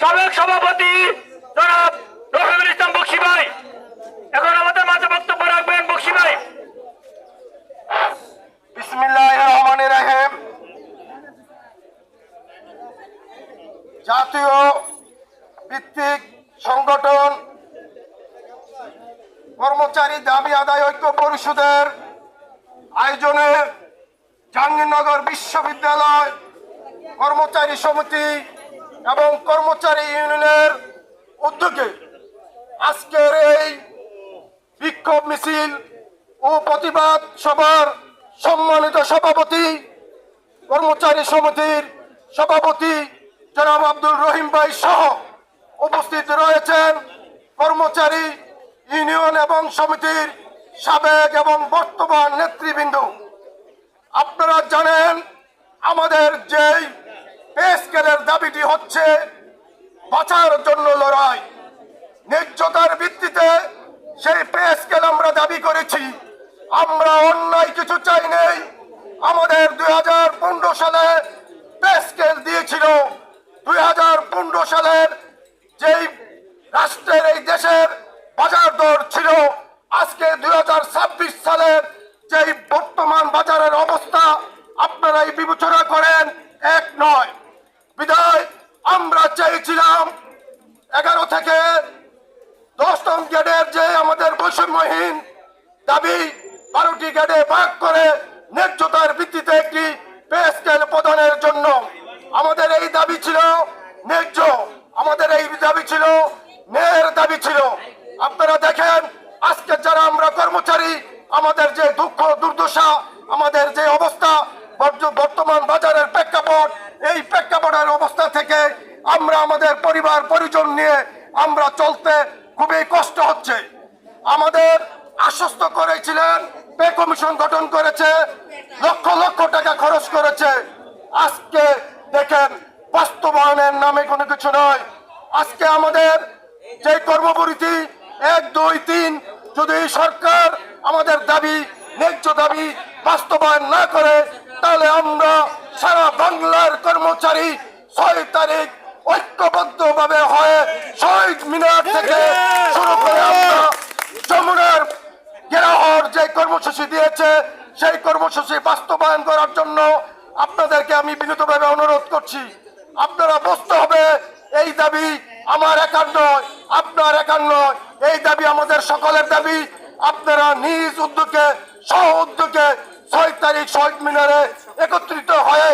সাবেক সভাপতি জনাব রফিকুল ইসলাম বক্সী ভাই এখন আমাদের মাঝে বক্তব্য রাখবেন। বক্সী ভাই। বিসমিল্লাহির রহমানির রহিম। জাতীয় ভিত্তিক সংগঠন কর্মচারী দাবি আদায় ঐক্য পরিষদের আয়োজনে জাহাঙ্গীরনগর বিশ্ববিদ্যালয় কর্মচারী সমিতি এবং কর্মচারী ইউনিয়নের উদ্যোগে আজকের এই বিক্ষোভ মিছিল ও প্রতিবাদ সভার সম্মানিত সভাপতি, কর্মচারী সমিতির সভাপতি জনাব আব্দুল রহিম ভাই সহ উপস্থিত রয়েছেন কর্মচারী ইউনিয়ন এবং সমিতির সাবেক এবং বর্তমান নেতৃবৃন্দ। আপনারা জানেন আমাদের যেই পে স্কেলের দাবিটি হচ্ছে বাঁচার জন্য লড়াই, ন্যায্যতার ভিত্তিতে সেই পে স্কেল আমরা দাবি করেছি। আমরা অন্যায় কিছু চাই নেই। আমাদের 2015 সালে পে স্কেল দিয়েছিল। 2015 সালের যেই রাষ্ট্রের এই দেশের বাজার দর ছিল, আজকে 2026 সালের যেই বর্তমান বাজারের অবস্থা আপনারা এই বিবেচনা করেন এক নয়। বিধায় আমরা চেয়েছিলাম 11 থেকে 10তম গ্রেডের যে আমাদের বৈষম্যহীন দাবি 12টি গ্রেডে ভাগ করে ন্যায্যতার ভিত্তিতে একটি পে স্কেল প্রদানের জন্য আমাদের এই দাবি ছিল ন্যায্য, আমাদের এই দাবি ছিল ন্যায়ের দাবি ছিল। আপনারা দেখেন আজকে যারা আমরা কর্মচারী, আমাদের যে দুঃখ দুর্দশা, আমাদের যে অবস্থা বর্তমান বাজারের প্রেক্ষাপট, এই প্রেক্ষাপটের অবস্থা থেকে আমরা আমাদের পরিবার পরিজন নিয়ে আমরা চলতে খুবই কষ্ট হচ্ছে। আমাদের আশ্বস্ত করেছিলেন পে কমিশন গঠন করেছে, লক্ষ লক্ষ টাকা খরচ করেছে। আজকে দেখেন বাস্তবায়নের নামে কোনো কিছু নয়। আজকে আমাদের যে কর্মবিরতি 1, 2, 3 যদি সরকার আমাদের দাবি ন্যায্য দাবি বাস্তবায়ন না করে, তাহলে আমরা সারা বাংলার কর্মচারী 6 তারিখ ঐক্যবদ্ধভাবে হয়ে শহীদ মিনার থেকে শুরু করে আমরা যমুনার গেরাহর যে কর্মসূচি দিয়েছে সেই কর্মসূচি বাস্তবায়ন করার জন্য আপনাদেরকে আমি বিনীতভাবে অনুরোধ করছি। আপনারা বুঝতে হবে এই দাবি আমার একার নয়, আপনার একার নয়, এই দাবি আমাদের সকলের দাবি। আপনারা নিজ উদ্যোগে সহ উদ্যোগে 6 তারিখ শহীদ মিনারে একত্রিত হয়ে